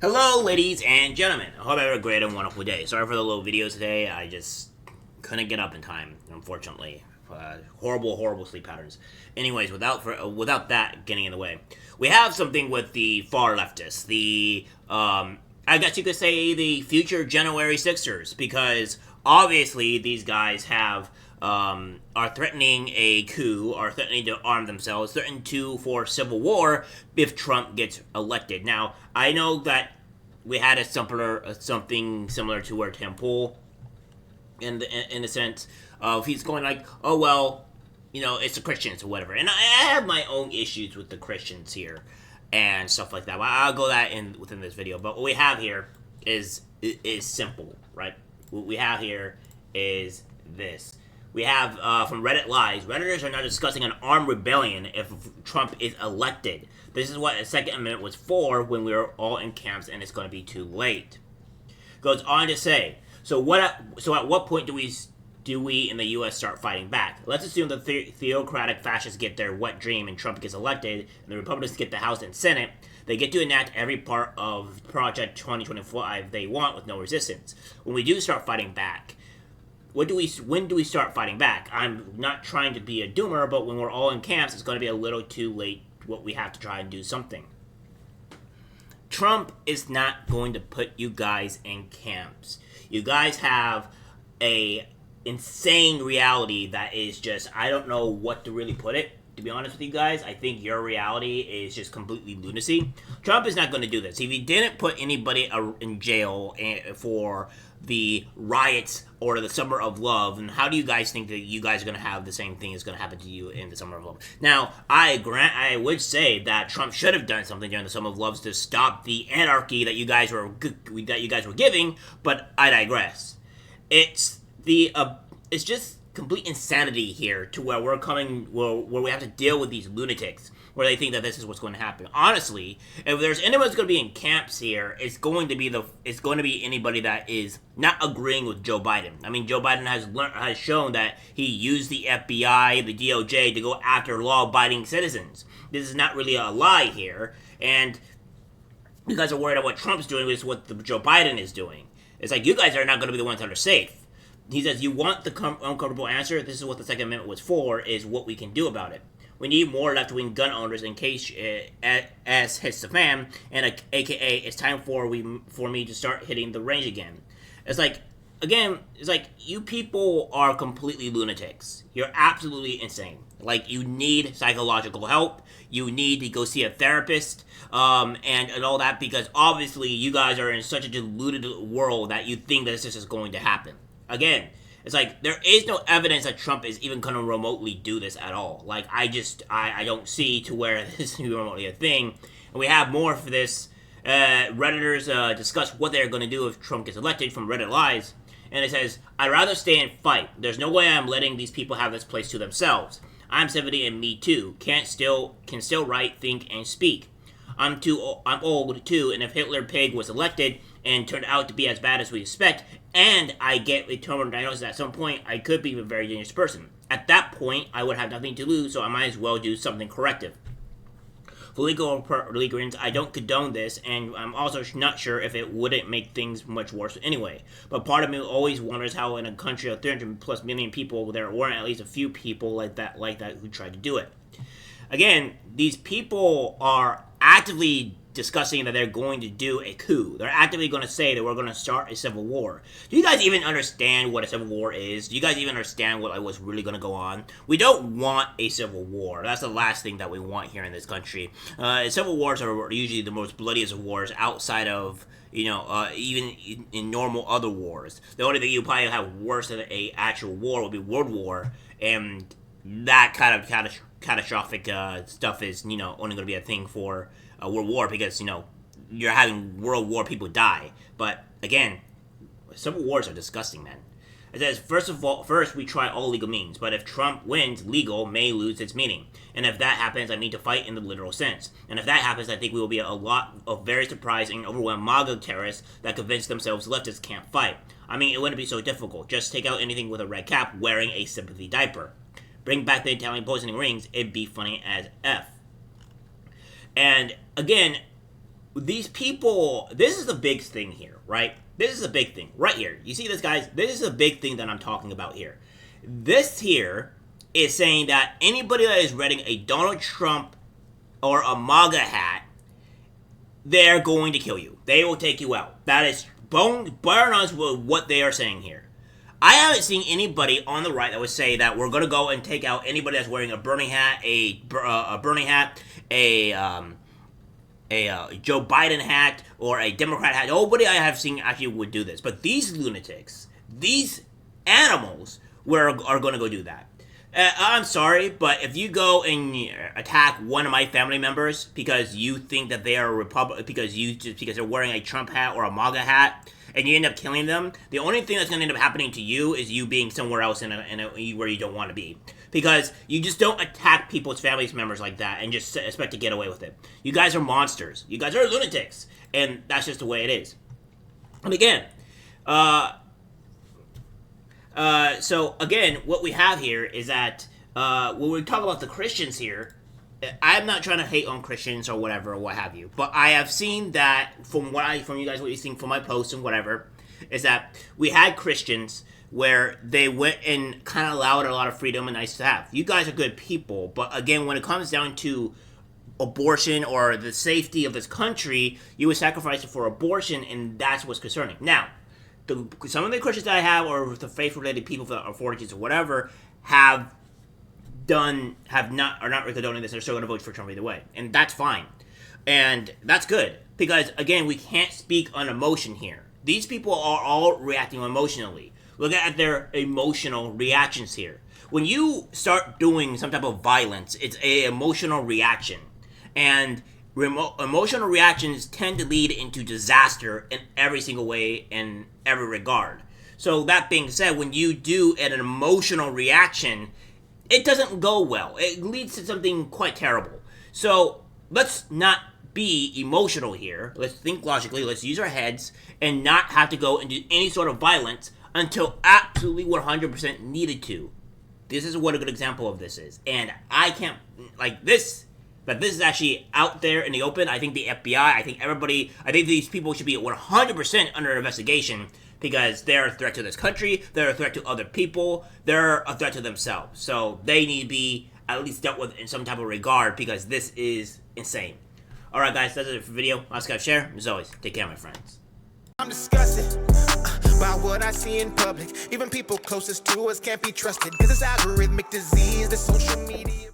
Hello, ladies and gentlemen. I hope you have a great and wonderful day. Sorry for the little video today. I just couldn't get up in time, unfortunately. Horrible sleep patterns. Anyways, without that getting in the way, we have something with the far leftists. I guess you could say the future January Sixers, because obviously these guys are threatening a coup, are threatening to arm themselves, threatening for civil war if Trump gets elected. Now, I know that we had something similar to where Tim Pool, in the sense of he's going like, oh well, it's the Christians or whatever, and I have my own issues with the Christians here and stuff like that. But I'll go that within this video. But what we have here is simple, right? What we have here is this. We have, from Reddit Lies, Redditors are now discussing an armed rebellion if Trump is elected. This is what the Second Amendment was for when we were all in camps, and it's going to be too late. Goes on to say, so at what point do we in the U.S. start fighting back? Let's assume the theocratic fascists get their wet dream and Trump gets elected, and the Republicans get the House and Senate. They get to enact every part of Project 2025 they want with no resistance. When we do start fighting back, when do we start fighting back? I'm not trying to be a doomer, but when we're all in camps, it's going to be a little too late. What we have to try and do something. Trump is not going to put you guys in camps. You guys have a insane reality that is just, I don't know what to really put it. To be honest with you guys, I think your reality is just completely lunacy. Trump is not going to do this. If he didn't put anybody in jail for the riots or the Summer of Love, and how do you guys think that you guys are going to have the same thing is going to happen to you in the Summer of Love? Now, I would say that Trump should have done something during the Summer of Love to stop the anarchy that you guys were giving, but I digress. It's just complete insanity here to where where we have to deal with these lunatics, where they think that this is what's going to happen. Honestly, if there's anyone that's going to be in camps here, it's going to be anybody that is not agreeing with Joe Biden. I mean, Joe Biden has shown that he used the FBI, the DOJ to go after law-abiding citizens. This is not really a lie here, and you guys are worried about what Trump's doing with what Joe Biden is doing. It's like you guys are not going to be the ones that are safe. He says, you want the uncomfortable answer? This is what the Second Amendment was for, is what we can do about it. We need more left-wing gun owners in case, as hits the fan, and aka, it's time for me to start hitting the range again. It's like, you people are completely lunatics. You're absolutely insane. Like, you need psychological help. You need to go see a therapist, and all that, because obviously you guys are in such a deluded world that you think that this is just going to happen. Again, it's like, there is no evidence that Trump is even going to remotely do this at all. Like, I don't see to where this is remotely a thing. And we have more for this. Redditors discuss what they're going to do if Trump gets elected from Reddit Lies. And it says, I'd rather stay and fight. There's no way I'm letting these people have this place to themselves. I'm 70 and me too. Can still write, think, and speak. I'm old too, and if Hitler Pig was elected and turned out to be as bad as we expect, and I get a terminal diagnosis at some point, I could be a very dangerous person. At that point, I would have nothing to lose, so I might as well do something corrective. For legal reasons, I don't condone this, and I'm also not sure if it wouldn't make things much worse anyway. But part of me always wonders how in a country of 300 plus million people, there weren't at least a few people like that who tried to do it. Again, these people are actively discussing that they're going to do a coup. They're actively going to say that we're going to start a civil war. Do you guys even understand what a civil war is? Do you guys even understand what's really going to go on? We don't want a civil war. That's the last thing that we want here in this country. Civil wars are usually the most bloodiest of wars outside of, even in normal other wars. The only thing you probably have worse than a actual war would be World War, and that kind of catastrophic stuff is, only going to be a thing for World War, because, you're having World War people die. But, again, civil wars are disgusting, man. It says, first we try all legal means, but if Trump wins, legal may lose its meaning. And if that happens, I mean to fight in the literal sense. And if that happens, I think we will be a lot of very surprising, overwhelmed MAGA terrorists that convince themselves leftists can't fight. I mean, it wouldn't be so difficult. Just take out anything with a red cap wearing a sympathy diaper. Bring back the Italian poisoning rings, it'd be funny as F. And, again, these people, this is the big thing here, right? This is a big thing right here. You see this, guys? This is a big thing that I'm talking about here. This here is saying that anybody that is wearing a Donald Trump or a MAGA hat, they're going to kill you. They will take you out. That is bone honest with what they are saying here. I haven't seen anybody on the right that would say that we're going to go and take out anybody that's wearing a Bernie hat, a Bernie hat, a Joe Biden hat, or a Democrat hat. Nobody I have seen actually would do this. But these lunatics, these animals, are going to go do that. I'm sorry, but if you go and attack one of my family members because you think that they are because they're wearing a Trump hat or a MAGA hat, and you end up killing them, the only thing that's going to end up happening to you is you being somewhere else where you don't want to be. Because you just don't attack people's family members like that and just expect to get away with it. You guys are monsters. You guys are lunatics. And that's just the way it is. And again, so again, what we have here is that when we talk about the Christians here, I'm not trying to hate on Christians or whatever or what have you, but I have seen that from you guys, what you think from my posts and whatever, is that we had Christians where they went and kind of allowed a lot of freedom and nice to have. You guys are good people, but again, when it comes down to abortion or the safety of this country, you would sacrifice it for abortion, and that's what's concerning. Now, some of the Christians that I have, or the faith-related people that are 40s or whatever, are not condoning this. They're still going to vote for Trump either way, and that's fine, and that's good because again, we can't speak on emotion here. These people are all reacting emotionally. Look at their emotional reactions here. When you start doing some type of violence, it's an emotional reaction, and emotional reactions tend to lead into disaster in every single way, in every regard. So that being said, when you do an emotional reaction, it doesn't go well. It leads to something quite terrible. So let's not be emotional here. Let's think logically. Let's use our heads and not have to go and do any sort of violence until absolutely 100% needed to. This is what a good example of this is. And I can't, like this, but this is actually out there in the open. I think the FBI, I think these people should be 100% under investigation because they're a threat to this country, they're a threat to other people, they're a threat to themselves. So they need to be at least dealt with in some type of regard because this is insane. Alright guys, that's it for the video. Like, subscribe, share. As always, take care my friends. I'm discussing about what I see in public. Even people closest to us can't be trusted because it's algorithmic disease, the social media.